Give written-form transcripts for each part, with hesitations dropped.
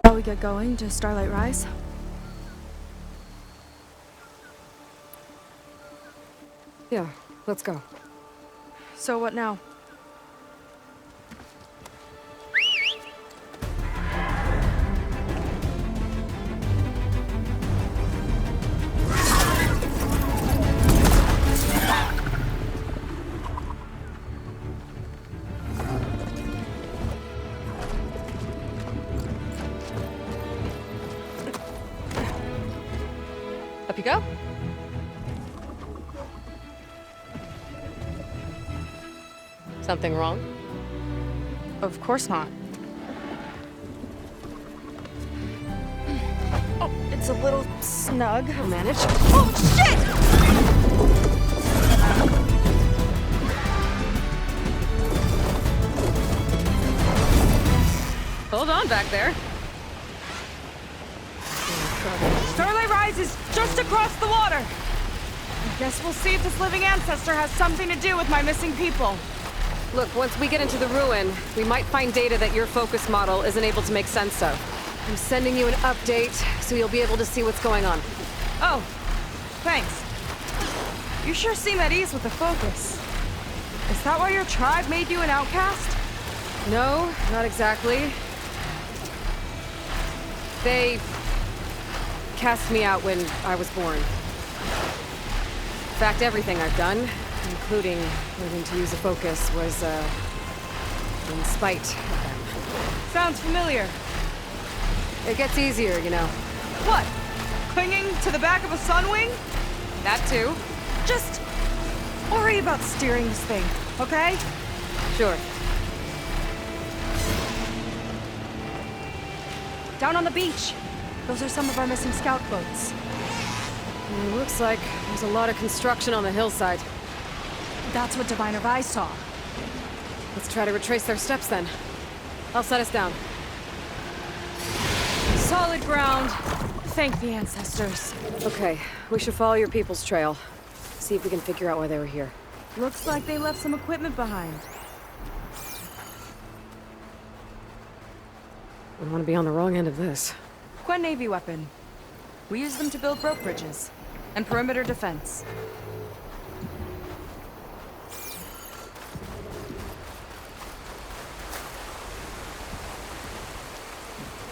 Shall we get going to Starlight Rise? Yeah, let's go. So what now? Up you go. Something wrong? Of course not. Oh, it's a little snug. I'll manage. Oh, shit! Hold on back there. Starlight Rise is just across the water. I guess we'll see if this living ancestor has something to do with my missing people. Look, once we get into the ruin, we might find data that your focus model isn't able to make sense of. I'm sending you an update, so you'll be able to see what's going on. Oh, thanks. You sure seem at ease with the focus. Is that why your tribe made you an outcast? No, not exactly. They cast me out when I was born. In fact, everything I've done, including learning to use a focus, was, in spite of them. Sounds familiar. It gets easier, you know. What? Clinging to the back of a sunwing? That too. Just worry about steering this thing, okay? Sure. Down on the beach. Those are some of our missing scout boats. It looks like there's a lot of construction on the hillside. That's what Diviner Vi saw. Let's try to retrace their steps then. I'll set us down. Solid ground. Thank the ancestors. Okay, we should follow your people's trail. See if we can figure out why they were here. Looks like they left some equipment behind. I don't want to be on the wrong end of this. Quen Navy weapon. We use them to build rope bridges and perimeter defense.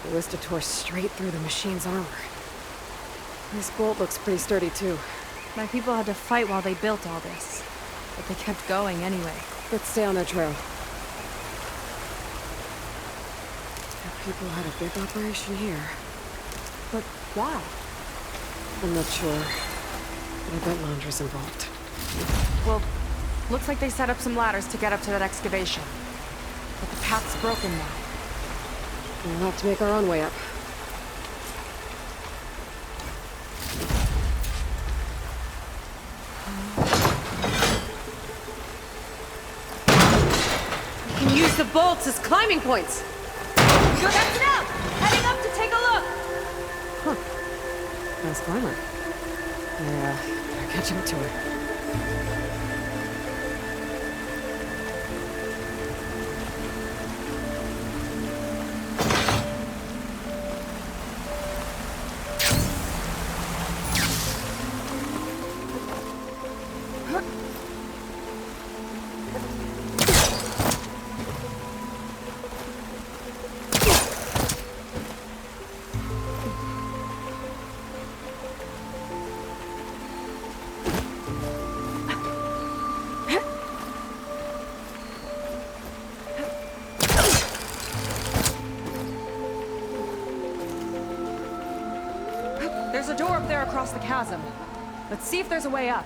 The Ballista tore straight through the machine's armor. This bolt looks pretty sturdy too. My people had to fight while they built all this, but they kept going anyway. Let's stay on their trail. Our people had a big operation here. But why? I'm not sure, but I bet Landra's involved. Well, looks like they set up some ladders to get up to that excavation. But the path's broken now. We'll have to make our own way up. We can use the bolts as climbing points! Good, that's it out! Heading up to take a look! Huh. Nice climber. Yeah, better catch up to her. There's a door up there across the chasm. Let's see if there's a way up.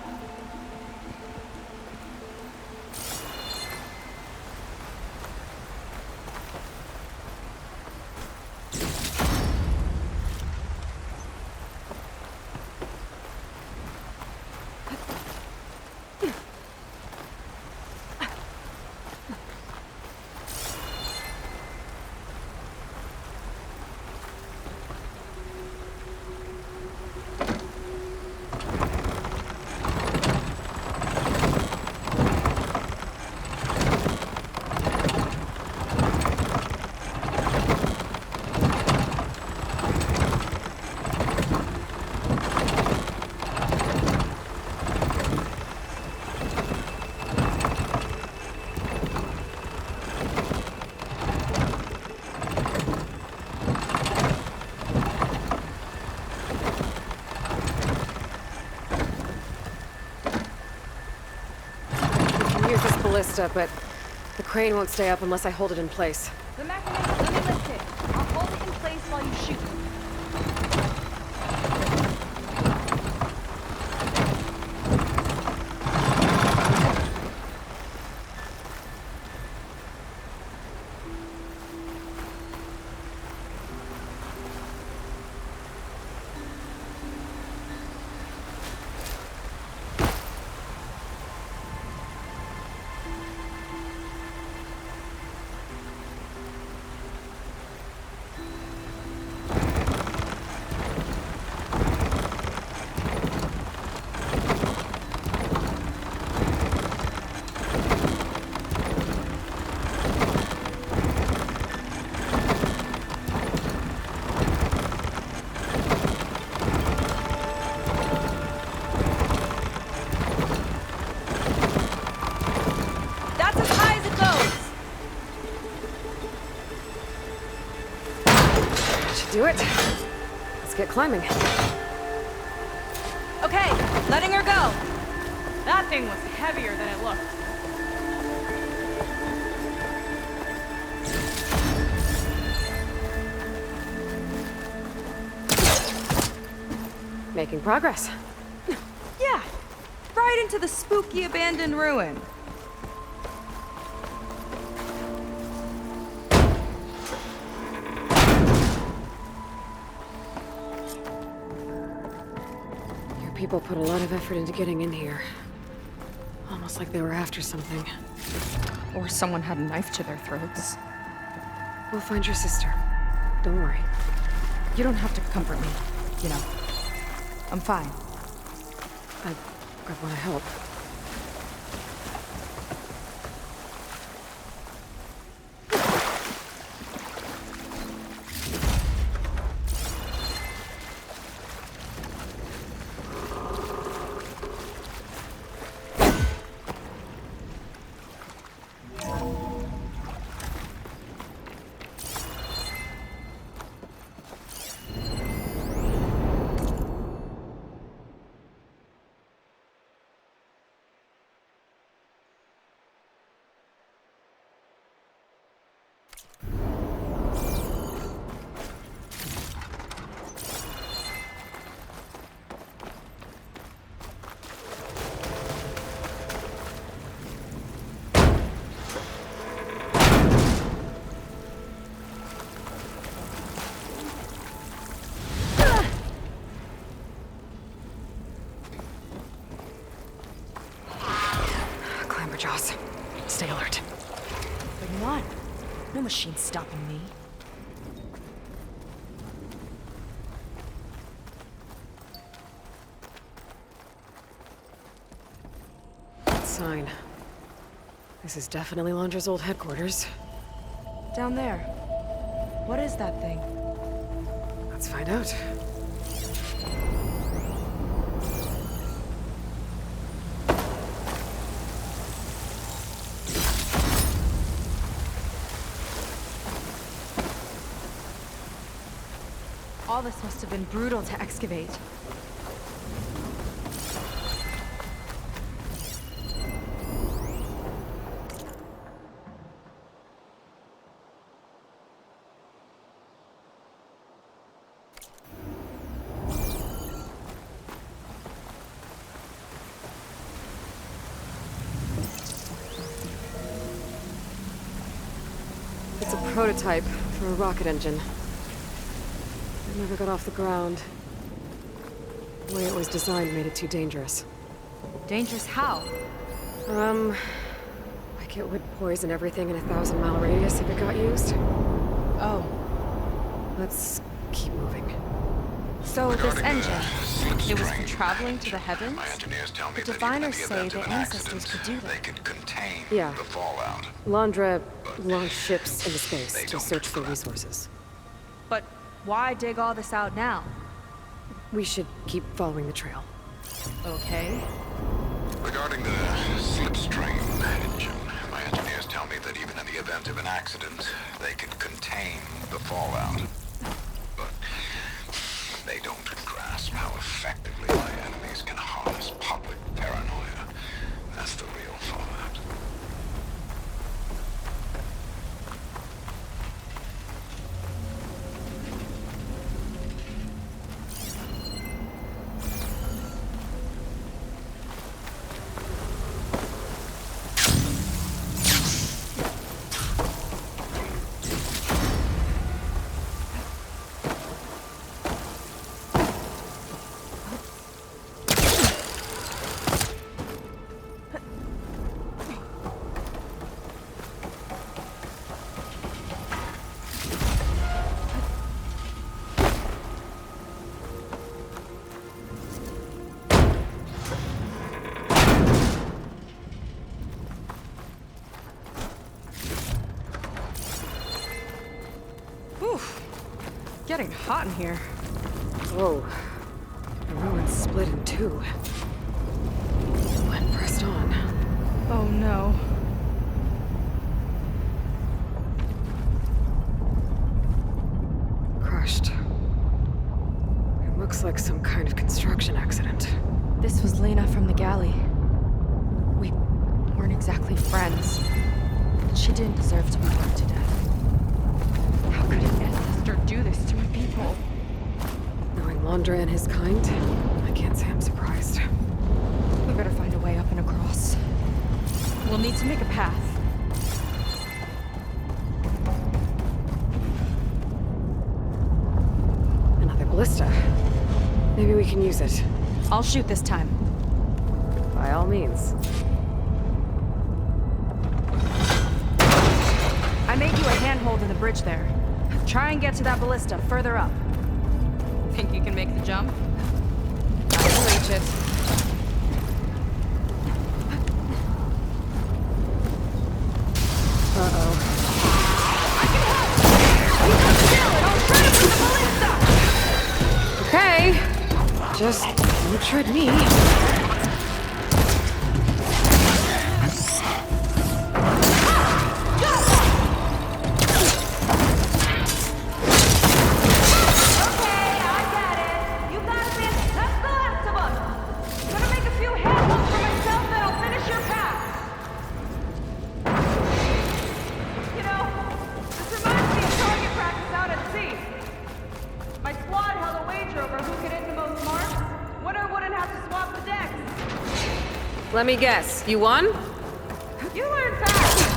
ballista, but the crane won't stay up unless I hold it in place. The mechanism, let me lift it. I'll hold it in place while you shoot. That's as high as it goes. That should do it. Let's get climbing. Okay, letting her go. That thing was heavier than it looked. Making progress. Yeah, right into the spooky abandoned ruin. Your people put a lot of effort into getting in here. Almost like they were after something. Or someone had a knife to their throats. We'll find your sister. Don't worry. You don't have to comfort me, you know. I'm fine. I want to help. Jaws. Stay alert. Bring it on. No machine stopping me. That sign. This is definitely Londra's old headquarters. Down there. What is that thing? Let's find out. All this must have been brutal to excavate. It's a prototype for a rocket engine. It never got off the ground. The way it was designed made it too dangerous. Dangerous how? Like it would poison everything in a 1,000-mile radius if it got used. Oh. Let's keep moving. So this engine, it was for slipstream traveling to engine. the heavens? My engineers tell me The that even in diviners the say event the of an ancestors accident, could do they that. could contain Yeah. the fallout. Londra launched ships into space They to don't search for scrap. resources. But why dig all this out now? We should keep following the trail. Okay. Regarding the slipstream engine, my engineers tell me that even in the event of an accident, they could contain the fallout. But they don't grasp how effectively my enemies can harness public paranoia. That's the real fallout. Oof. Getting hot in here. Whoa. The ruin's split in two. When pressed on. Oh no. Crushed. It looks like some kind of construction accident. This was Lena from the galley. We weren't exactly friends. But she didn't deserve to be worked to death. How could an ancestor do this to a people? Knowing Londra and his kind, I can't say I'm surprised. We better find a way up and across. We'll need to make a path. Another ballista. Maybe we can use it. I'll shoot this time. By all means. I made you a handhold in the bridge there. Try and get to that ballista further up. Think you can make the jump? I can reach it. Uh-oh. I can help! You come still and I'll try to bring the ballista! Okay. Just don't tread me. Let me guess. You won? You learn fast!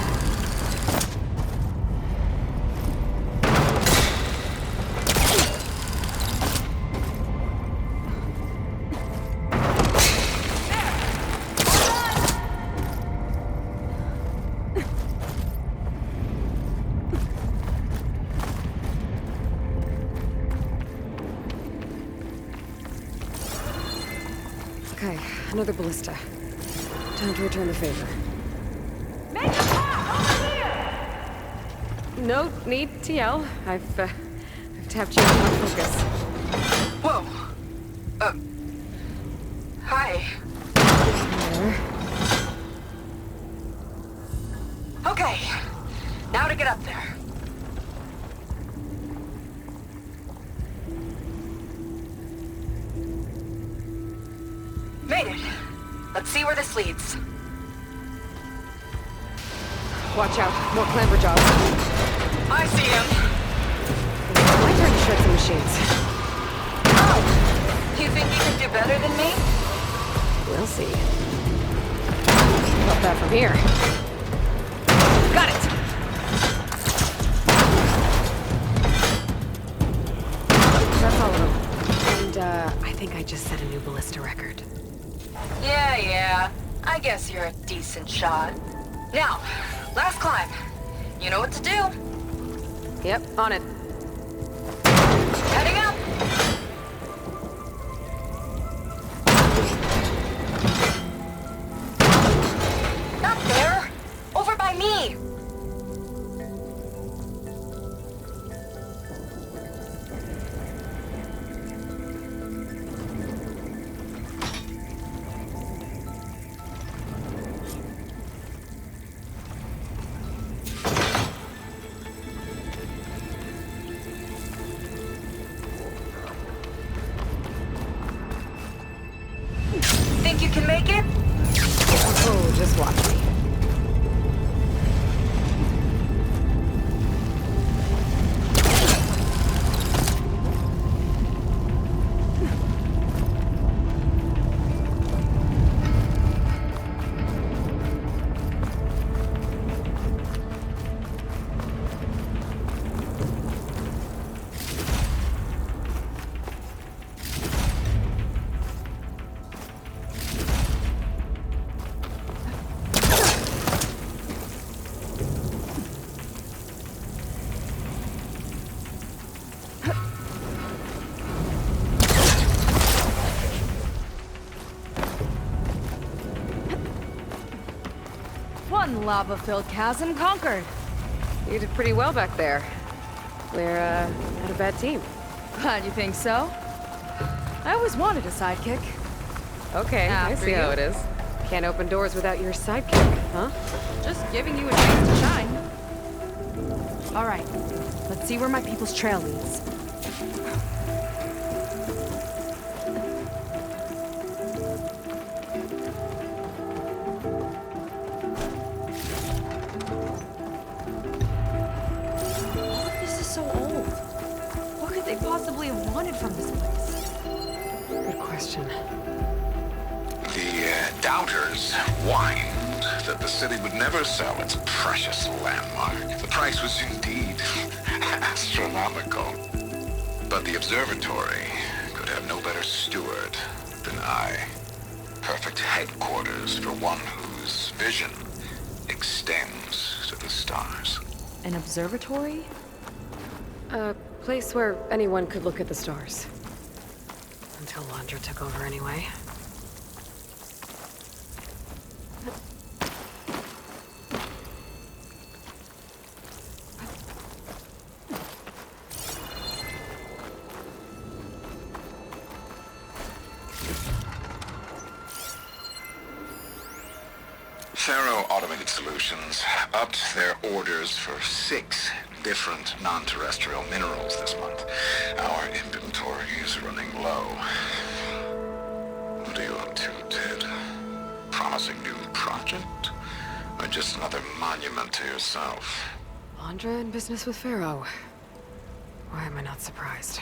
Okay, another ballista. Time to return the favor. Make a path over here! No need to yell. I've tapped you into my focus. Whoa. Hi. There. Okay. Now to get up there. Made it. Let's see where this leads. Watch out. More clamber jobs. I see him. My turn to shred some machines. Oh! You think you can do better than me? We'll see. About that from here. Got it! That's all of them. And, I think I just set a new ballista record. Yeah. I guess you're a decent shot. Now, last climb. You know what to do. Yep, on it. Heading up! Not there! Over by me! Think you can make it? Oh, just watch me. One lava-filled chasm conquered. You did pretty well back there. We're, not a bad team. Glad you think so. I always wanted a sidekick. Okay, I After see how you. it is. Can't open doors without your sidekick, huh? Just giving you a chance to shine. All right, let's see where my people's trail leads. All of this is so old. What could they possibly have wanted from this place? Good question. The doubters whined that the city would never sell its precious landmark. The price was indeed astronomical. But the observatory could have no better steward than I. Perfect headquarters for one whose vision extends to the stars. An observatory? A place where anyone could look at the stars. Until Landra took over anyway. Faro Automated Solutions upped their orders for 6 different non-terrestrial minerals this month. Our inventory is running low. What are you up to, Ted? Promising new project? Or just another monument to yourself? Landra in business with Pharaoh. Why am I not surprised?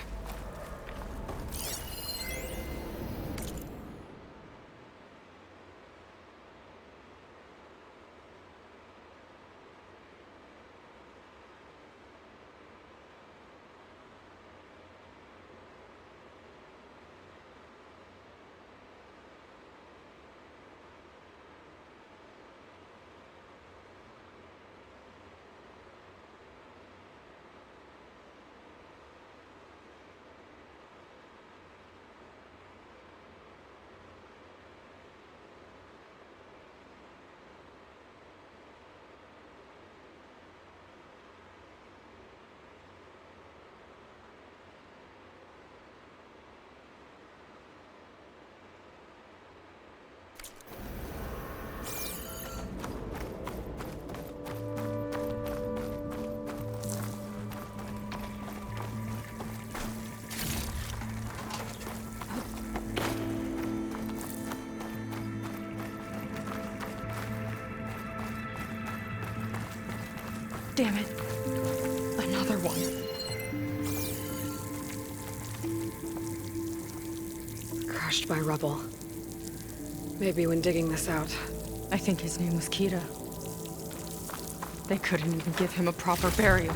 Damn it. Another one. Crushed by rubble. Maybe when digging this out. I think his name was Kita. They couldn't even give him a proper burial.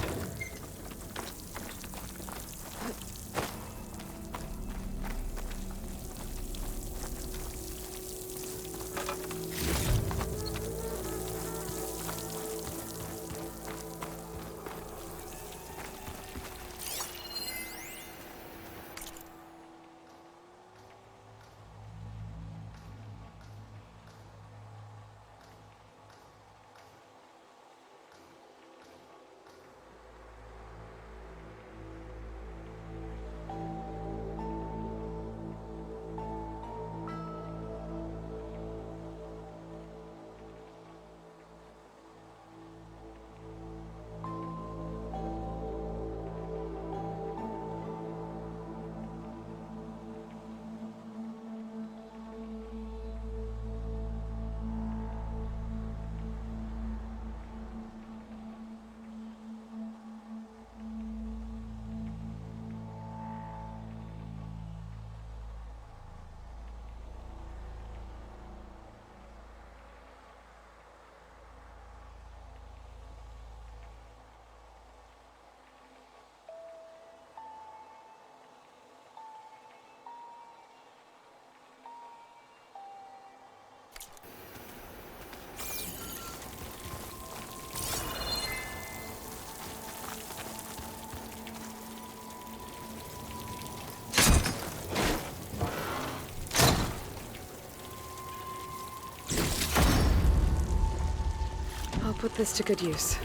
I'll put this to good use.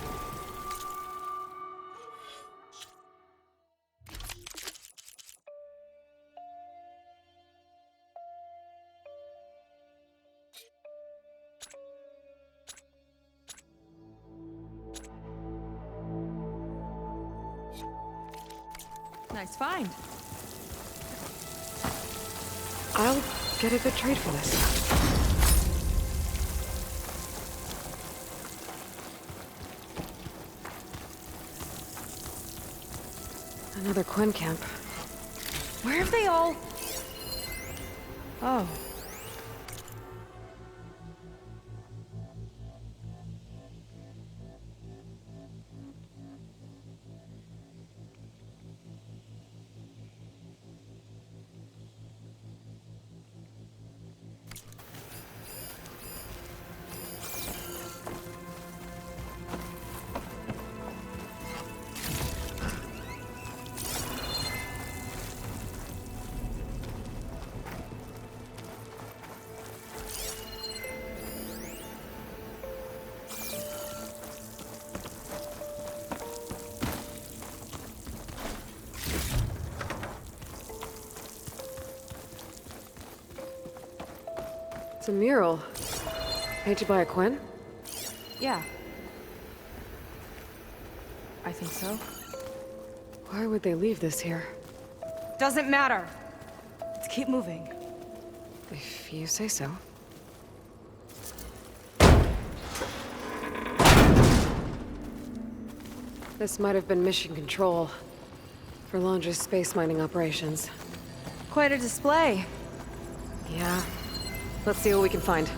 Nice find. I'll get a good trade for this. Another Quen camp. Where have they all... Oh. It's a mural. Painted by a Quen? Yeah. I think so. Why would they leave this here? Doesn't matter. Let's keep moving. If you say so. This might have been mission control for Londra's space mining operations. Quite a display. Yeah. Let's see what we can find.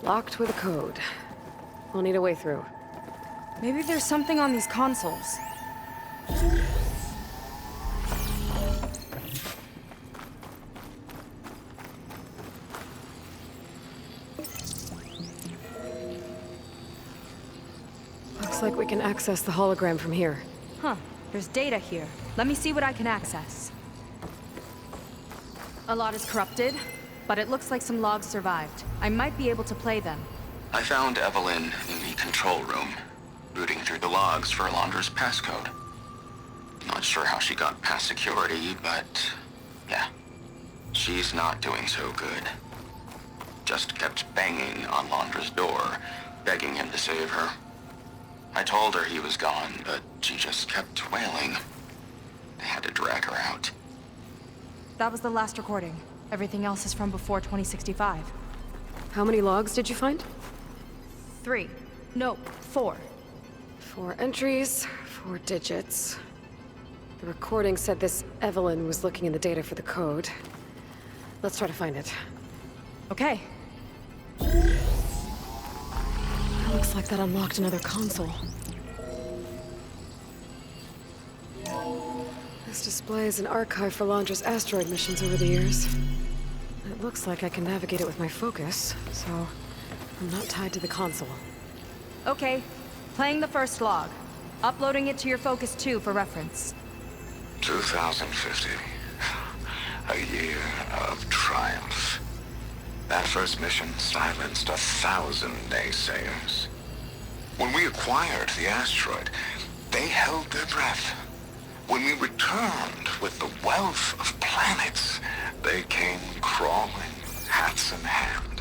Locked with a code. We'll need a way through. Maybe there's something on these consoles. Looks like we can access the hologram from here. Huh. There's data here. Let me see what I can access. A lot is corrupted, but it looks like some logs survived. I might be able to play them. I found Evelyn in the control room, rooting through the logs for Alondra's passcode. Not sure how she got past security, but yeah, she's not doing so good. Just kept banging on Alondra's door, begging him to save her. I told her he was gone, but she just kept wailing. They had to drag her out. That was the last recording. Everything else is from before 2065. How many logs did you find? 3. No, 4. 4 entries, 4 digits. The recording said this Evelyn was looking in the data for the code. Let's try to find it. Okay. It looks like that unlocked another console. This displays an archive for Londra's asteroid missions over the years. It looks like I can navigate it with my focus, so I'm not tied to the console. Okay. Playing the first log. Uploading it to your Focus 2 for reference. 2050. A year of triumph. That first mission silenced 1,000 naysayers. When we acquired the asteroid, they held their breath. When we returned with the wealth of planets, they came crawling, hats in hand.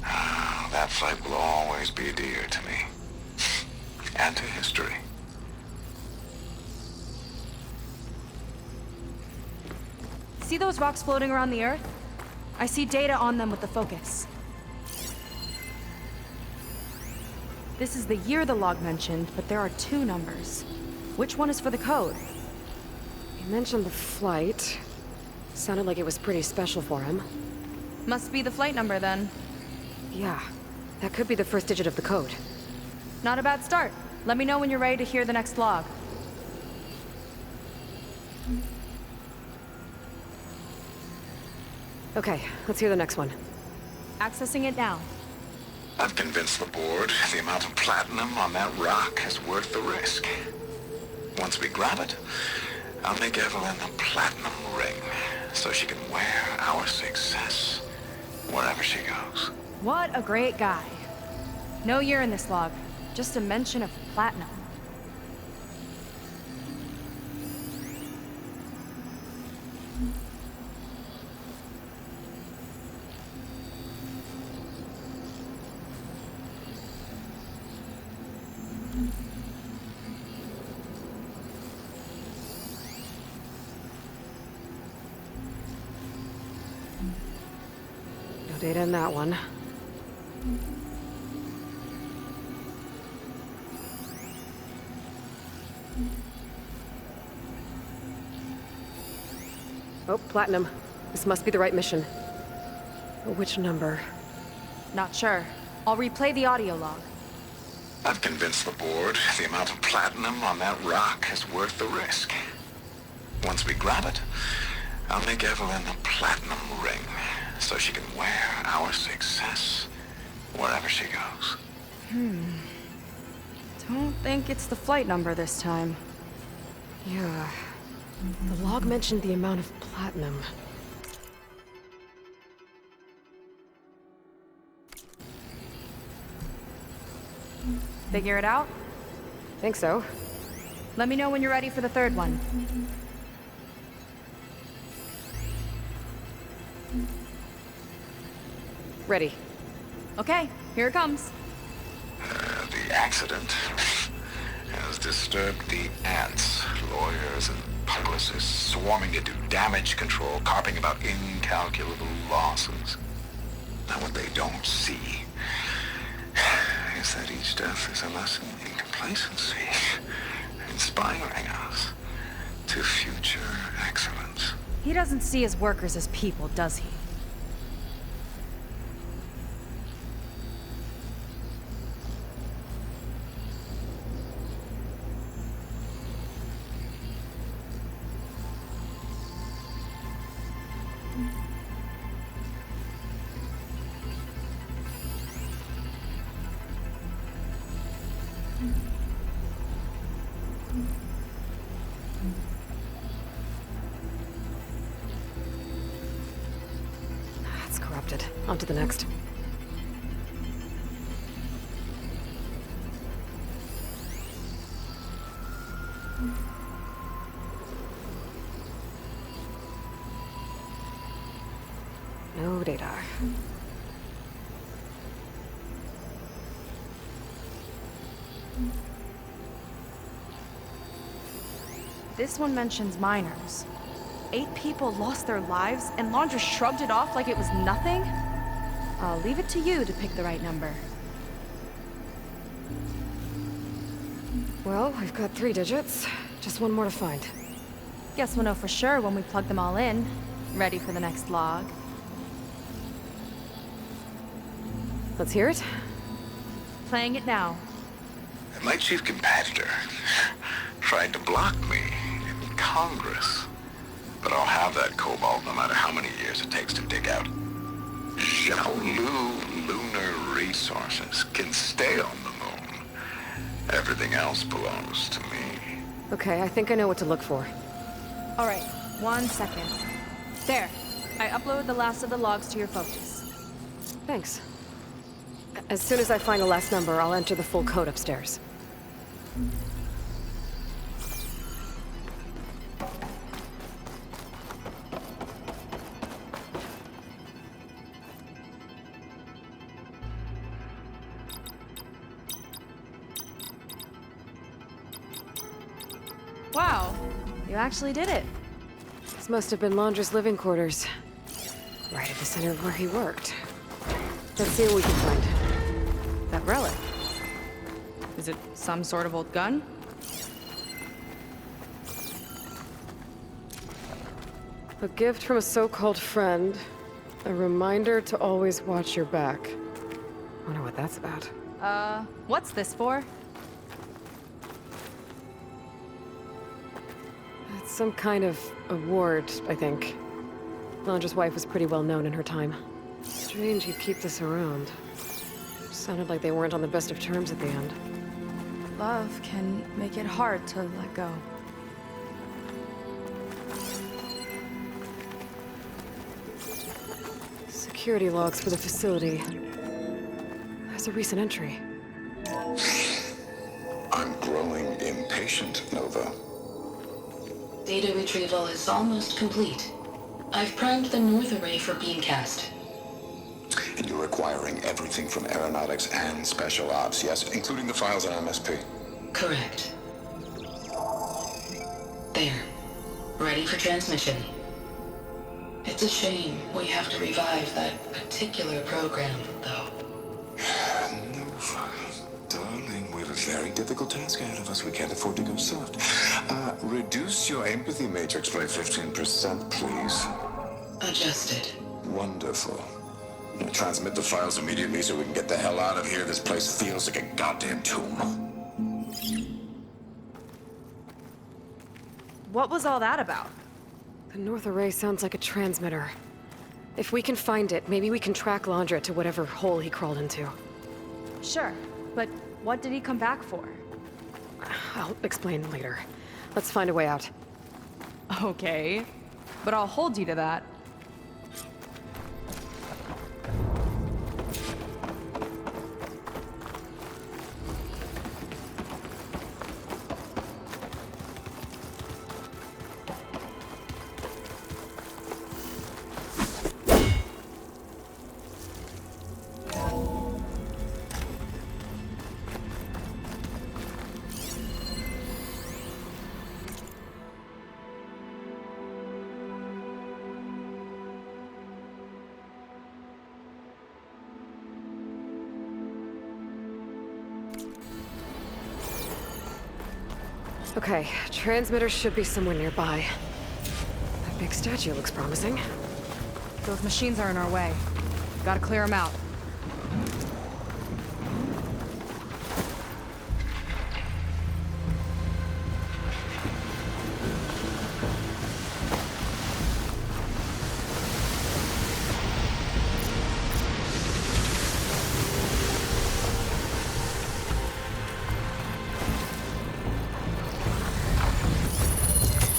Ah, that fight will always be dear to me. And to history. See those rocks floating around the Earth? I see data on them with the Focus. This is the year the log mentioned, but there are 2 numbers. Which one is for the code? He mentioned the flight. Sounded like it was pretty special for him. Must be the flight number then. Yeah, that could be the first digit of the code. Not a bad start. Let me know when you're ready to hear the next log. Okay, let's hear the next one. Accessing it now. I've convinced the board the amount of platinum on that rock is worth the risk. Once we grab it, I'll make Evelyn a platinum ring so she can wear our success wherever she goes. What a great guy. No year in this log, just a mention of platinum. No data in that one. Oh, platinum. This must be the right mission. But which number? Not sure. I'll replay the audio log. I've convinced the board the amount of platinum on that rock is worth the risk. Once we grab it, I'll make Evelyn a platinum ring so she can wear our success wherever she goes. Don't think it's the flight number this time. Yeah. The log mentioned the amount of platinum. Figure it out? Think so. Let me know when you're ready for the third one. Ready. Okay, here it comes. The accident has disturbed the ants, lawyers and publicists swarming to do damage control, carping about incalculable losses. Now what they don't see is that each death is a lesson in complacency, inspiring us to future excellence. He doesn't see his workers as people, does he? It's corrupted. On to the next. No data. This one mentions miners. 8 people lost their lives, and Laundra shrugged it off like it was nothing? I'll leave it to you to pick the right number. Well, we've got 3 digits. Just one more to find. Guess we'll know for sure when we plug them all in. Ready for the next log. Let's hear it. Playing it now. My chief competitor tried to block me in Congress. But I'll have that cobalt no matter how many years it takes to dig out. Xiaolu lunar resources can stay on the moon. Everything else belongs to me. Okay, I think I know what to look for. All right, 1 second. There. I uploaded the last of the logs to your focus. Thanks. As soon as I find the last number, I'll enter the full code upstairs. Wow, you actually did it. This must have been Laundra's living quarters. Right at the center of where he worked. Let's see what we can find. That relic. Is it some sort of old gun? A gift from a so-called friend. A reminder to always watch your back. Wonder what that's about. What's this for? It's some kind of award, I think. Londra's wife was pretty well known in her time. Strange he'd keep this around. Sounded like they weren't on the best of terms at the end. Love can make it hard to let go. Security logs for the facility. There's a recent entry. I'm growing impatient, Nova. Data retrieval is almost complete. I've primed the North Array for beamcast. And you're acquiring everything from aeronautics and special ops, yes? Including the files on MSP. Correct. There. Ready for transmission. It's a shame we have to revive that particular program, though. Nova, darling, we have a very difficult task ahead of us. We can't afford to go soft. Reduce your empathy matrix by 15%, please. Adjusted. Wonderful. Now transmit the files immediately so we can get the hell out of here. This place feels like a goddamn tomb. What was all that about? The North Array sounds like a transmitter. If we can find it, maybe we can track Landra to whatever hole he crawled into. Sure, but what did he come back for? I'll explain later. Let's find a way out. Okay, but I'll hold you to that. Okay, transmitter should be somewhere nearby. That big statue looks promising. Those machines are in our way. Gotta clear them out.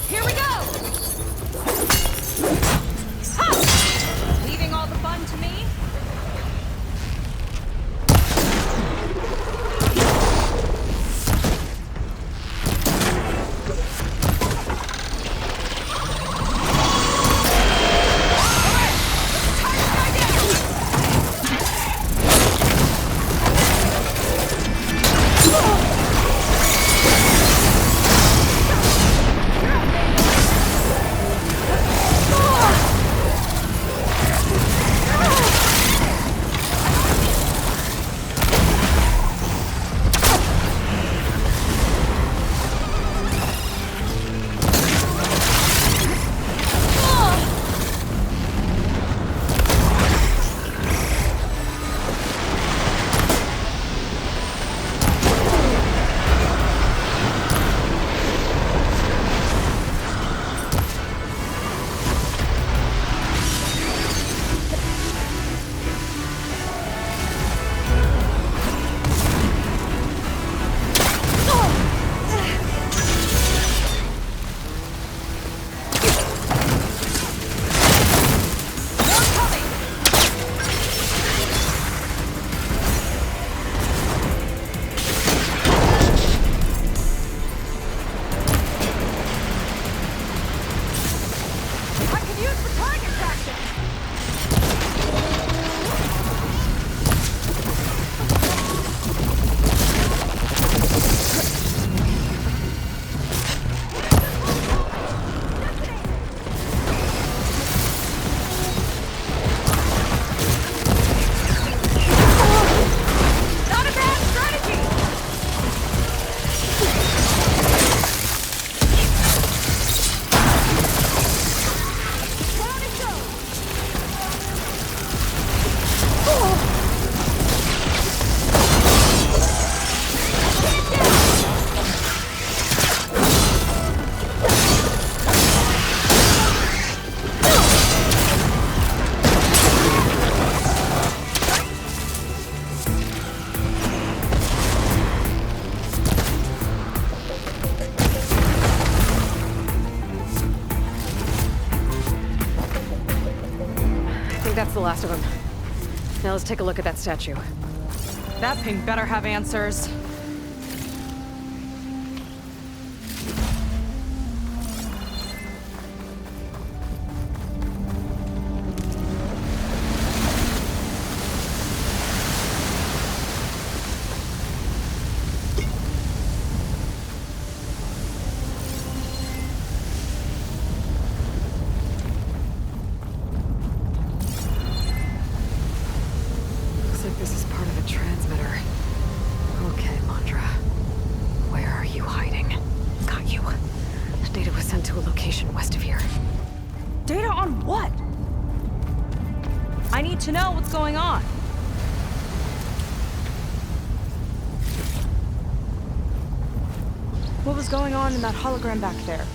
Here we go! Ha! Leaving all the fun to me? think that's the last of them. Now let's take a look at that statue. That thing better have answers. Looks like this is part of a transmitter. Okay, Mondra. Where are you hiding? Got you. Data was sent to a location west of here. Data on what? I need to know what's going on. What was going on in that hologram back there?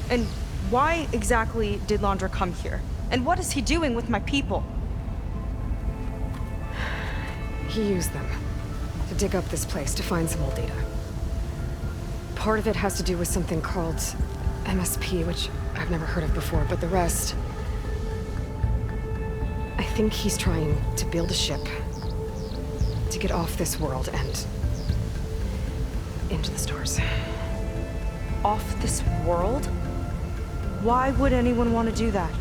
And why exactly did Landra come here? And what is he doing with my people? He used them to dig up this place to find some old data. Part of it has to do with something called MSP, which I've never heard of before, but the rest... I think he's trying to build a ship to get off this world and into the stars. Off this world? Why would anyone want to do that?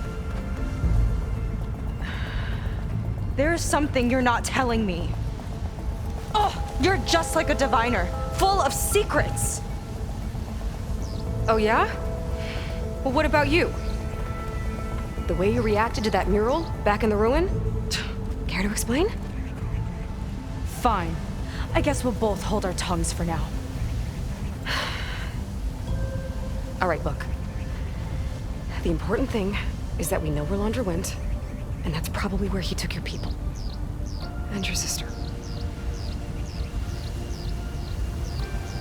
There's something you're not telling me. Oh, you're just like a diviner, full of secrets. Oh yeah? Well, what about you? The way you reacted to that mural back in the ruin? Care to explain? Fine. I guess we'll both hold our tongues for now. All right, look. The important thing is that we know where Landra went, and that's probably where he took your people. And your sister.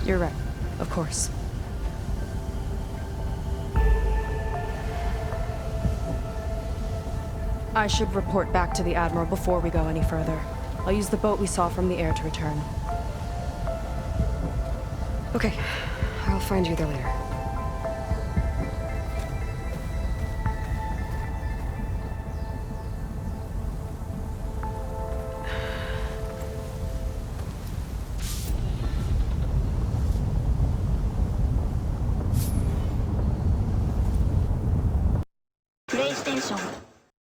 You're right. Of course. I should report back to the Admiral before we go any further. I'll use the boat we saw from the air to return. Okay. I'll find you there later.